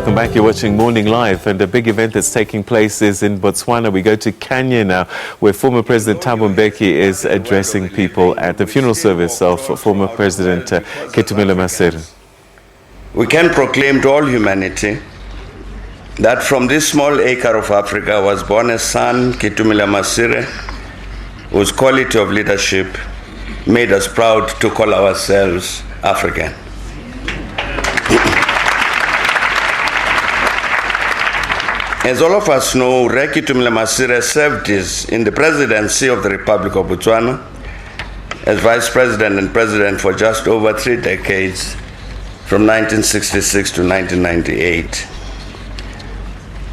Welcome back. You're watching Morning Live, and a big event that's taking place is in Botswana. We go to Kanye now, where former President Thabo Mbeki is addressing people at the funeral service of former President Ketumile Masire. We can proclaim to all humanity that from this small acre of Africa was born a son, Ketumile Masire, whose quality of leadership made us proud to call ourselves African. As all of us know, Ketumile Masire served in the presidency of the Republic of Botswana as vice president and president for just over 3 decades, from 1966 to 1998.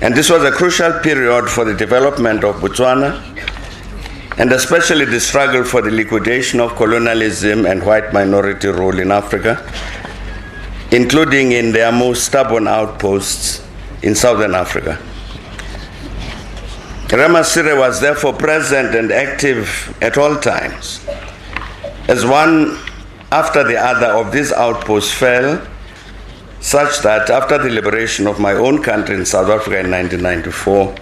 And this was a crucial period for the development of Botswana, and especially the struggle for the liquidation of colonialism and white minority rule in Africa, including in their most stubborn outposts in southern Africa. Masire was therefore present and active at all times. As one after the other of these outposts fell, such that after the liberation of my own country in South Africa in 1994,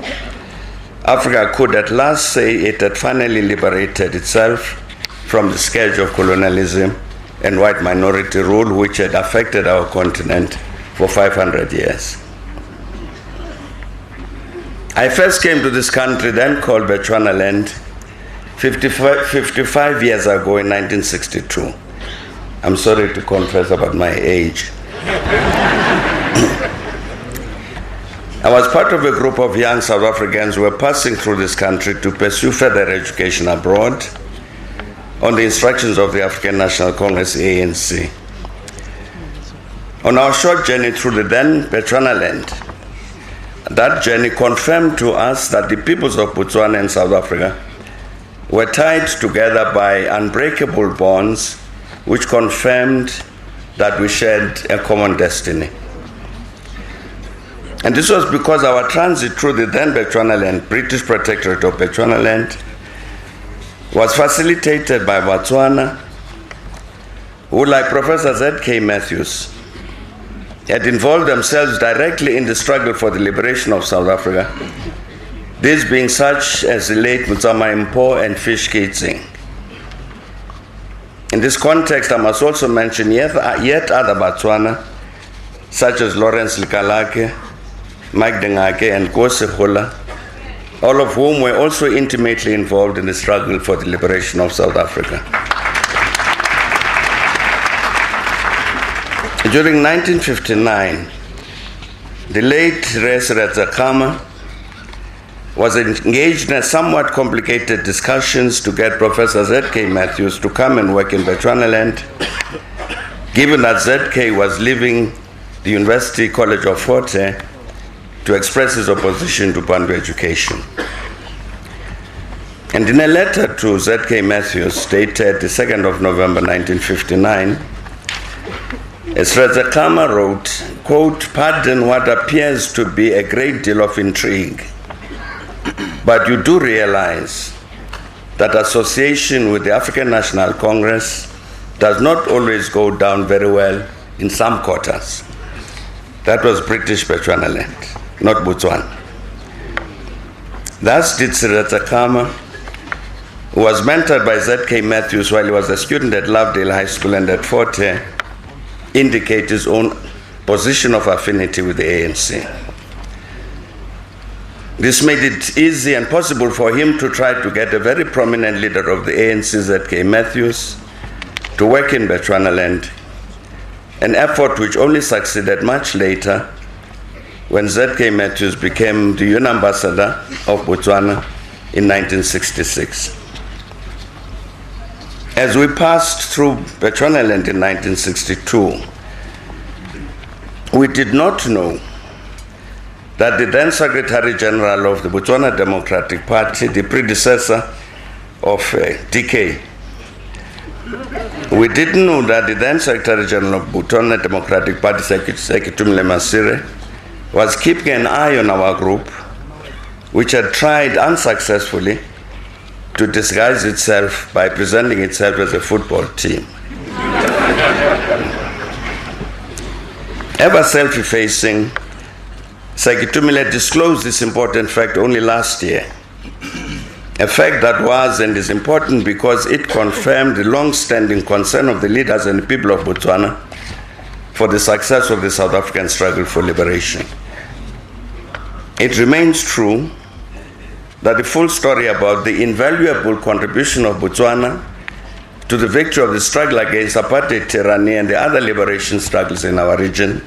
Africa could at last say it had finally liberated itself from the scourge of colonialism and white minority rule which had affected our continent for 500 years. I first came to this country, then called Botswana land, 55 years ago in 1962. I'm sorry to confess about my age. I was part of a group of young South Africans who were passing through this country to pursue further education abroad on the instructions of the African National Congress, ANC. On our short journey through the then Botswana land, that journey confirmed to us that the peoples of Botswana and South Africa were tied together by unbreakable bonds which confirmed that we shared a common destiny. And this was because our transit through the then Botswana land, British Protectorate of Botswana land, was facilitated by Botswana, who, like Professor Z.K. Matthews, had involved themselves directly in the struggle for the liberation of South Africa, these being such as the late Mutsama Mpo and Fish Keating. In this context, I must also mention yet other Botswana, such as Lawrence Likalake, Mike Dengake, and Kose Khola, all of whom were also intimately involved in the struggle for the liberation of South Africa. During 1959, the late Res Radzakama was engaged in a somewhat complicated discussions to get Professor Z.K. Matthews to come and work in Botswana land, given that Z.K. was leaving the University College of Fort Hare to express his opposition to Bantu education. And in a letter to Z.K. Matthews, dated the 2nd of November 1959, as Radzakama wrote, quote, "Pardon what appears to be a great deal of intrigue, but you do realize that association with the African National Congress does not always go down very well in some quarters." That was British Botswana land, not Botswana. Thus did Sir Radzakama, who was mentored by Z.K. Matthews while he was a student at Lovedale High School and at Fort Hare, indicate his own position of affinity with the ANC. This made it easy and possible for him to try to get a very prominent leader of the ANC, Z.K. Matthews, to work in Botswana land, an effort which only succeeded much later when Z.K. Matthews became the UN ambassador of Botswana in 1966. As we passed through Botswana land in 1962, we did not know that the then Secretary General of the Botswana Democratic Party, the predecessor of DK, we didn't know that the then Secretary General of Botswana Democratic Party, Sir Ketumile Masire, was keeping an eye on our group, which had tried unsuccessfully to disguise itself by presenting itself as a football team. Ever self-effacing, Sir Ketumile disclosed this important fact only last year, a fact that was and is important because it confirmed the long-standing concern of the leaders and the people of Botswana for the success of the South African struggle for liberation. It remains true that the full story about the invaluable contribution of Botswana to the victory of the struggle against apartheid tyranny and the other liberation struggles in our region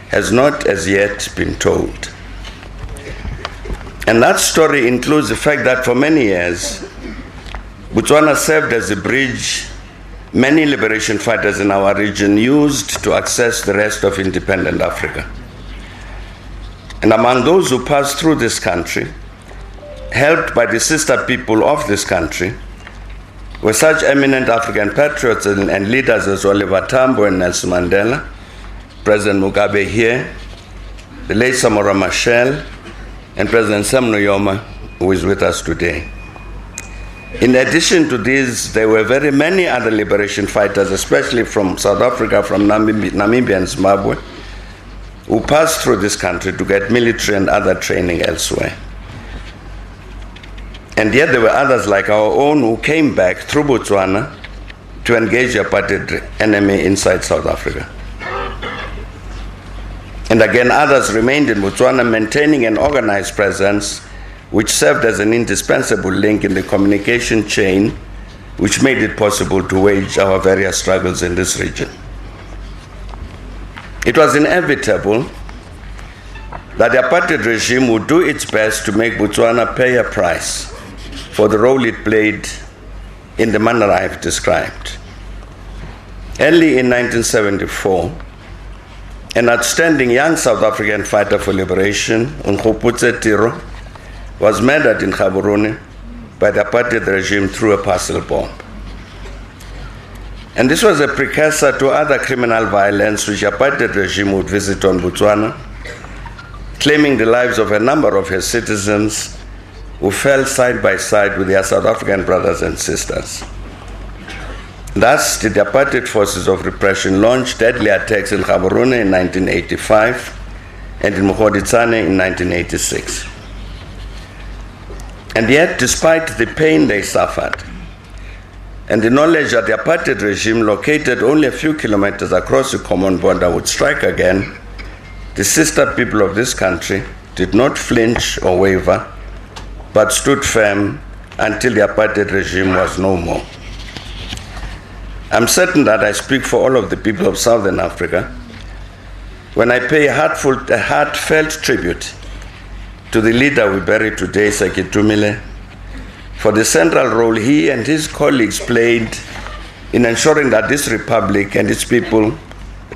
has not as yet been told. And that story includes the fact that for many years, Botswana served as a bridge many liberation fighters in our region used to access the rest of independent Africa. And among those who passed through this country, helped by the sister people of this country, were such eminent African patriots and leaders as Oliver Tambo and Nelson Mandela, President Mugabe here, the late Samora Machel, and President Sam Nujoma, who is with us today. In addition to these, there were very many other liberation fighters, especially from South Africa, from Namibia and Zimbabwe, who passed through this country to get military and other training elsewhere. And yet there were others like our own who came back through Botswana to engage the apartheid enemy inside South Africa. And again, others remained in Botswana, maintaining an organized presence which served as an indispensable link in the communication chain which made it possible to wage our various struggles in this region. It was inevitable that the apartheid regime would do its best to make Botswana pay a price for the role it played in the manner I have described. Early in 1974, an outstanding young South African fighter for liberation, Nkgopotse Tiro, was murdered in Gaborone by the apartheid regime through a parcel bomb. And this was a precursor to other criminal violence which the apartheid regime would visit on Botswana, claiming the lives of a number of her citizens who fell side by side with their South African brothers and sisters. Thus, the apartheid forces of repression launched deadly attacks in Gaborone in 1985 and in Mgoditsane in 1986. And yet, despite the pain they suffered, and the knowledge that the apartheid regime, located only a few kilometers across the common border, would strike again, the sister people of this country did not flinch or waver, but stood firm until the apartheid regime was no more. I'm certain that I speak for all of the people of Southern Africa when I pay a heartfelt tribute to the leader we bury today, Sir Ketumile, for the central role he and his colleagues played in ensuring that this republic and its people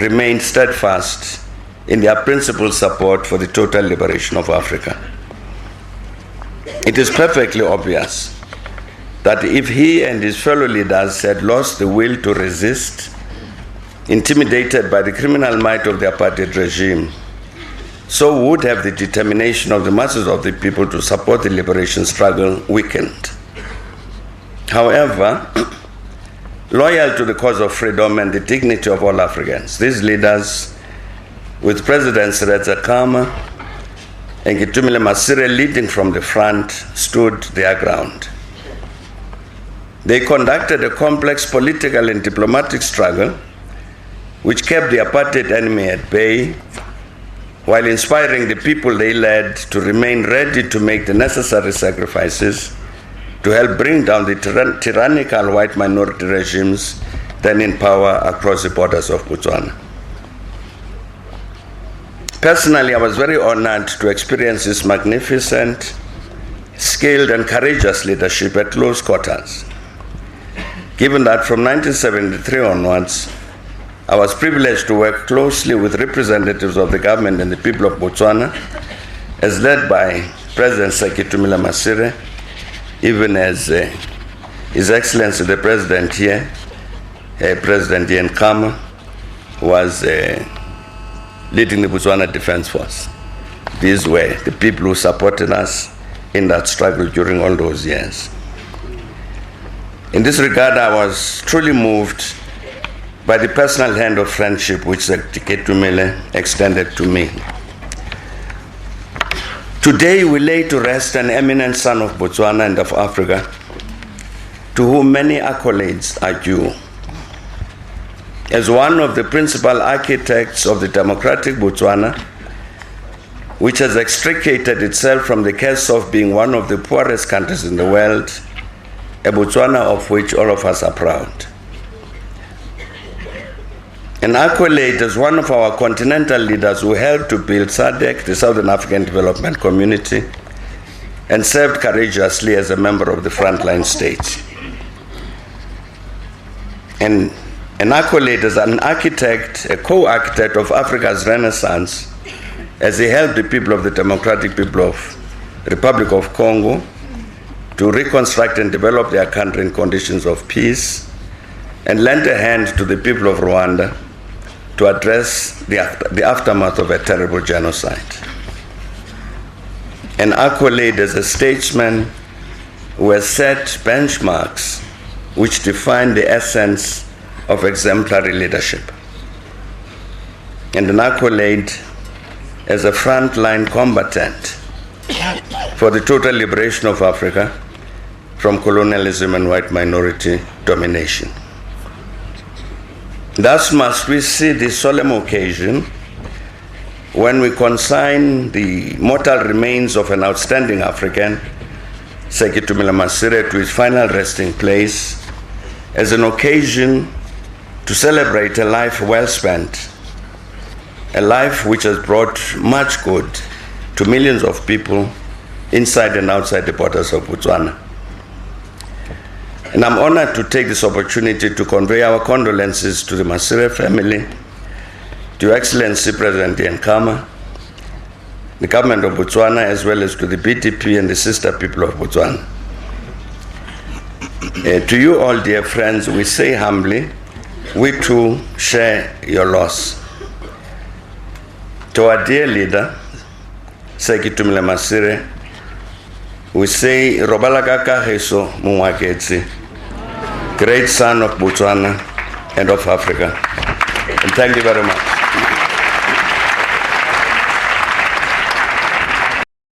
remained steadfast in their principled support for the total liberation of Africa. It is perfectly obvious that if he and his fellow leaders had lost the will to resist, intimidated by the criminal might of the apartheid regime, so would have the determination of the masses of the people to support the liberation struggle weakened. However, loyal to the cause of freedom and the dignity of all Africans, these leaders, with Presidents Reza Khama and Ketumile Masire leading from the front, stood their ground. They conducted a complex political and diplomatic struggle which kept the apartheid enemy at bay, while inspiring the people they led to remain ready to make the necessary sacrifices to help bring down the tyrannical white minority regimes then in power across the borders of Botswana. Personally, I was very honored to experience this magnificent, skilled and courageous leadership at close quarters. Given that from 1973 onwards, I was privileged to work closely with representatives of the government and the people of Botswana, as led by President Sir Ketumile Masire, even as His Excellency the President here, President Ian Khama, was leading the Botswana Defense Force. These were the people who supported us in that struggle during all those years. In this regard, I was truly moved by the personal hand of friendship which Sir Ketumile extended to me. Today we lay to rest an eminent son of Botswana and of Africa, to whom many accolades are due. As one of the principal architects of the democratic Botswana, which has extricated itself from the curse of being one of the poorest countries in the world, a Botswana of which all of us are proud. An accolade as one of our continental leaders who helped to build SADC, the Southern African Development Community, and served courageously as a member of the frontline states. And an accolade as an architect, a co-architect of Africa's Renaissance, as he helped the people of the Democratic Republic of Congo to reconstruct and develop their country in conditions of peace, and lent a hand to the people of Rwanda to address the aftermath of a terrible genocide. An accolade as a statesman who has set benchmarks which define the essence of exemplary leadership. And an accolade as a frontline combatant for the total liberation of Africa from colonialism and white minority domination. Thus must we see this solemn occasion when we consign the mortal remains of an outstanding African, Sir Ketumile Masire, to his final resting place as an occasion to celebrate a life well spent, a life which has brought much good to millions of people inside and outside the borders of Botswana. And I'm honored to take this opportunity to convey our condolences to the Masire family, to Your Excellency President Nkama, the government of Botswana, as well as to the BTP and the sister people of Botswana. To you all, dear friends, we say humbly, we too share your loss. To our dear leader, Sir Ketumile Masire, we say, Robalaka Kaheso Mwaketsi, great son of Botswana and of Africa. And thank you very much.